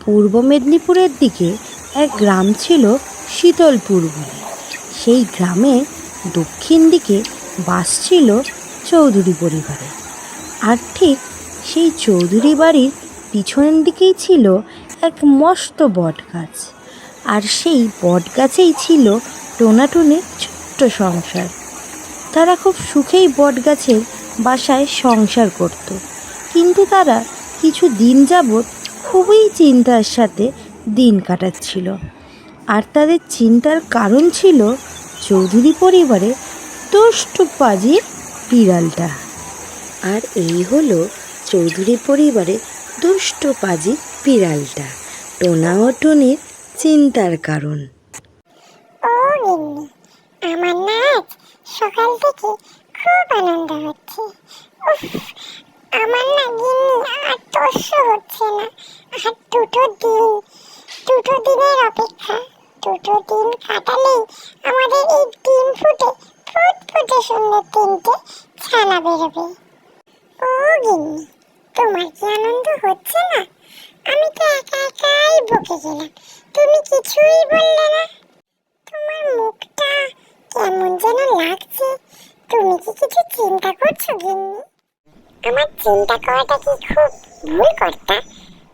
পূর্ব মেদিনীপুরের দিকে এক গ্রাম ছিল শীতলপুর বলে। সেই গ্রামে দক্ষিণ দিকে বাস ছিল চৌধুরী পরিবারে। আর ঠিক সেই চৌধুরী বাড়ির পিছনের দিকেই ছিল এক মস্ত বট গাছ। আর সেই বট গাছেই ছিল টোনাটুনির ছোট্ট সংসার। তারা খুব সুখেই বট গাছের বাসায় সংসার করত। কিন্তু তারা কিছু দিন যাবৎ খুবই চিন্তার সাথে দিন কাটাচ্ছিল। আর তাদের চিন্তার কারণ ছিল চৌধুরী পরিবারে দুষ্টু পাজি বিড়ালটা। আর এই হলো চৌধুরী পরিবারে দুষ্টু পাজি বিড়ালটা, টোনা ও টুনির চিন্তার কারণ। ও গিন্নি, আমার না আজ সকাল থেকে খুব আনন্দ হচ্ছে। উফ, আমার না গিন্নি আর তর্স হচ্ছে না। আর দুটো দিনের অপেক্ষা। দুটো দিন কাটালেই আমাদের এই ডিম ফুটে ফুটফুটে সুন্দর তিনটে ছানা বেরোবে। ও গিন্নি, তোমার কি আনন্দ হচ্ছে না? আমি তো একা একাই বকে গেলাম, তুমি কিছুই বললে না। তোমার মুখটা কেমন যেন লাগছে। তুমি কি কিছু চিন্তা করছো গিন্নি? আমার চিন্তা করাটা কি খুব ভুল কর্তা?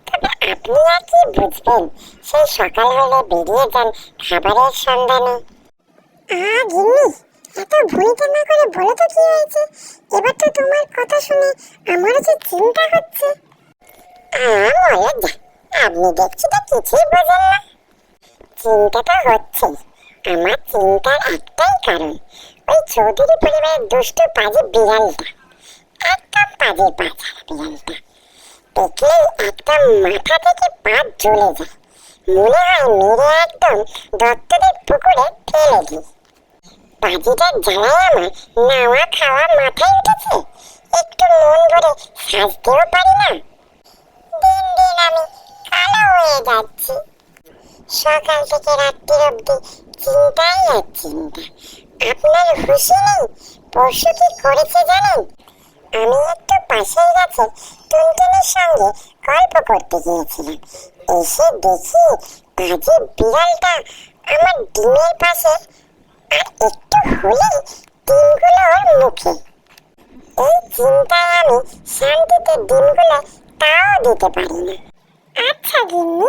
তবে আপনি আর কি বুঝবেন, সেই সকাল হলে বেরিয়ে যান খাবারের সন্ধানে। গিন্নি, এত ভুলটা না করে বলো তো কি হয়েছে? এবার তো তোমার কথা শুনে আমারও যে চিন্তা হচ্ছে। বলো যা, আপনি দেখছি তো কিছুই বোঝেন না। চিন্তা তো হচ্ছেই। আমার চিন্তার একটাই কারণ, ওই চৌধুরী পরিবারের দুষ্টু পাজি বিড়ালটা, একদম পাজির পা ছাড়া বিড়ালটা। দেখলেই একদম মাথা থেকে পা জ্বলে যায়। মনে হয় মেরে একদম দত্তদের পুকুরে ফেলে দিই। পাজিটার জ্বালায় আমার নাওয়া খাওয়া মাথায় উঠেছে, একটু মন ভরে সাজতেও পারি না। দিন দিন আমি কালো হয়ে যাচ্ছি। সকাল থেকে রাত্রির অবধি চিন্তাই আর চিন্তা। আপনার হুঁশি নেই পরশু কি করেছে জানেন? আমি একটু পাশের গাছে টুনটুনির সঙ্গে গল্প করতে গিয়েছিলাম। এসে দেখি পাজি বিড়ালটা আমার ডিমের পাশে, আর একটু হলেই ডিমগুলো ওর মুখে। এই চিন্তায় আমি শান্তিতে ডিমগুলো তাও দিতে পারি না। আচ্ছা গিন্নি,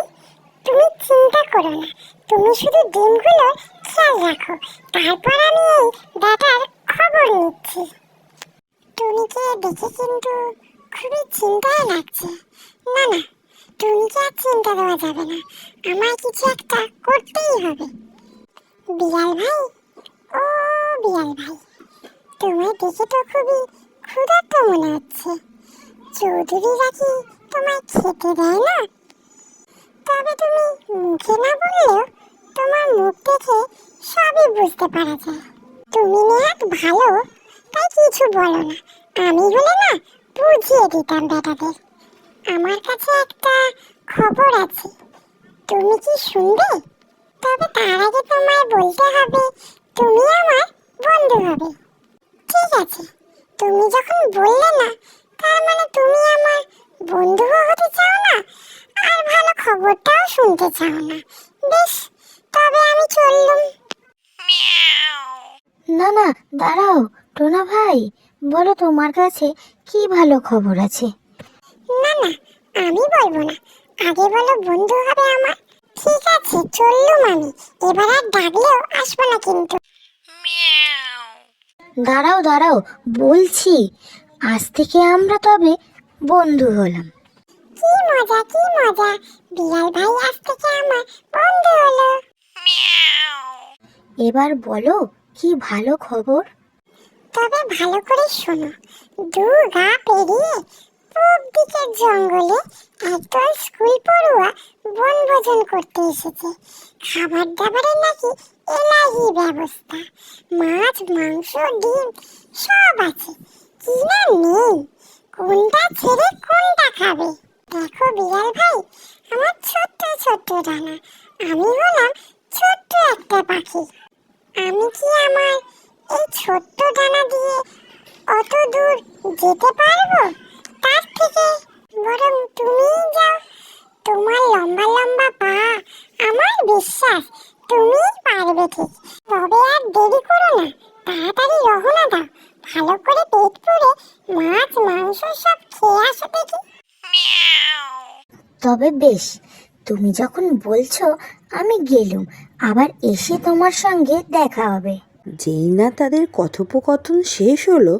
তুমি চিন্তা করো না, তুমি শুধু ডিমগুলো খেয়াল রাখো, তারপর আমি এই ব্যাটার খবর নিচ্ছি। টুনিকে দেখে কিন্তু খুবই চিন্তায় লাগছে। না না, টুনিকে আর চিন্তা দেওয়া যাবে না, আমায় কিছু একটা করতেই হবে। বিড়াল ভাই, ও বিড়াল ভাই, তোমায় দেখে তো খুবই ক্ষুধার্ত মনে হচ্ছে। চৌধুরীরা কি তোমায় খেতে দেয় না? তবে তুমি মুখে না বললেও তোমার মুখ দেখে সবই বুঝতে পারা যায়। তুমি নেহাত ভালো, তাই কিছু বলো না। আমি হলে না বুঝিয়ে দিতাম বেটাদের। আমার কাছে একটা খবর আছে, তুমি কি শুনবে? তবে তার আগে তোমায় বলতে হবে তুমি আমার বন্ধু হবে। ঠিক আছে, তুমি যখন বললে না, তার মানে তুমি আমার বন্ধুও হতে চাও না, আর ভালো খবরটাও শুনতে চাও না। বেশ, তবে আমি চললুম। না না, দাঁড়াও টোনা ভাই, বলো তোমার কাছে কি ভালো খবর আছে? না না, আমি বলবো না, আগে বলো বন্ধু হবে আমার। ঠিক আছে, চললুম আমি, এবার আর ডাকলেও আসবো না কিন্তু। দাঁড়াও দাঁড়াও, বলছি, আজ থেকে আমরা তবে বন্ধু হলাম। কি মজা কি মজা, বিড়াল ভাই আজ থেকে আমার বন্ধু হলো। এবার বলো কি ভালো খবর? তবে ভালো করে শোনো, দু গা পেরিয়ে পূব দিকের জঙ্গলে একদল স্কুল পড়ুয়া বনভোজন করতে এসেছে। খাবার দাবারের নাকি এলাহি ব্যবস্থা, মাছ মাংস ডিম সব আছে। কি না নেই, কোনটা ছেড়ে কোনটা খাবে? দেখো বিড়াল ভাই, আমার ছোট্ট ছোট্ট ডানা, আমি হলাম ছোট্ট একটা পাখি। আমি কি আমার এই ছোট্ট ডানা দিয়ে অত দূর যেতে পারবো? তার থেকে বরং তুমিই যাও, তোমার লম্বা বিশ্বাস তুমি পারবে ঠিক। তবে আর দেরি করো না, তাড়াতাড়ি রওনা দাও। ভালো করে পেট পুরে মাছ মাংস সব খেয়ে আসো দেখি। তবে বেশ, তুমি যখন বলছো আমি গেলুম, আবার এসে তোমার সঙ্গে দেখা হবে। যেই না তাদের কথোপকথন শেষ হলো,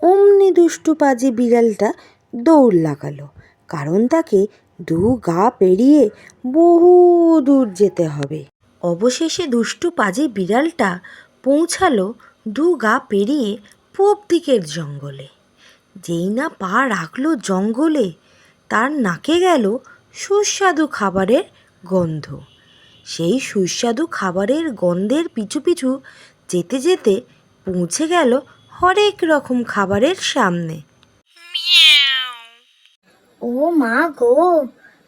অমনি দুষ্টু পাজি বিড়ালটা দৌড় লাগালো, কারণ তাকে দু গা পেরিয়ে বহু দূর যেতে হবে। অবশেষে দুষ্টু পাজি বিড়ালটা পৌঁছালো দু গা পেরিয়ে পূব দিকের জঙ্গলে। যেই না পা রাখলো জঙ্গলে, তার নাকে গেল সুস্বাদু খাবারের গন্ধ। সেই সুস্বাদু খাবারের গন্ধের পিছু পিছু যেতে যেতে পৌঁছে গেল হরেক রকম খাবারের সামনে। ও মা গো,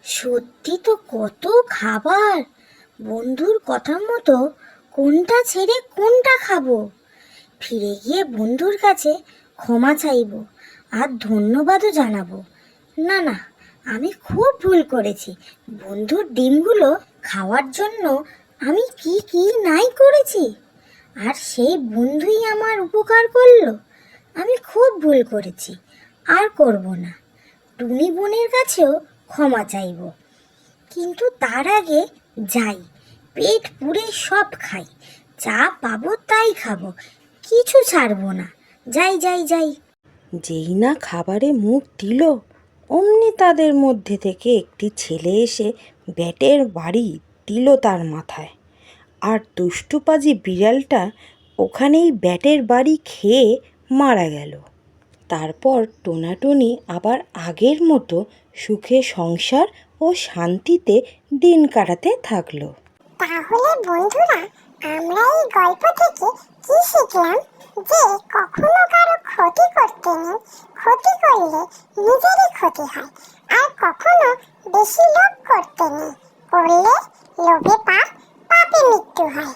সত্যি তো কত খাবার! বন্ধুর কথা মতো কোনটা ছেড়ে কোনটা খাবো? ফিরে গিয়ে বন্ধুর কাছে ক্ষমা চাইবো আর ধন্যবাদও জানাবো। না না, আমি খুব ভুল করেছি। বন্ধুর ডিমগুলো খাওয়ার জন্য আমি কি কি নাই করেছি, আর সেই বন্ধুই আমার উপকার করলো। আমি খুব ভুল করেছি, আর করব না। টুনি বোনের কাছেও ক্ষমা চাইব, কিন্তু তার আগে যাই, পেট পুরে সব খাই, যা পাবো তাই খাবো, কিছু ছাড়বো না। যাই যাই যাই। যেই না খাবারে মুখ দিল, অমনি তাদের মধ্যে থেকে একটি ছেলে এসে ব্যাটের বাড়ি দিল তার মাথায়। আর দুষ্টু পাজি বিড়ালটা ওখানেই ব্যাটের বাড়ি খেয়ে মারা গেল। তারপর টোনাটুনি আবার আগের মতো সুখে সংসার ও শান্তিতে দিন কাটাতে থাকলো। তাহলে বন্ধুরা, আমরা এই গল্প থেকে কি শিখলাম? যে কখনো কারো ক্ষতি করতে নেই, ক্ষতি করলে নিজেরই ক্ষতি হয়। আর কখনো বেশি লোভ করতে নেই, করলে লোভে পাপ, পাপে মৃত্যু হয়।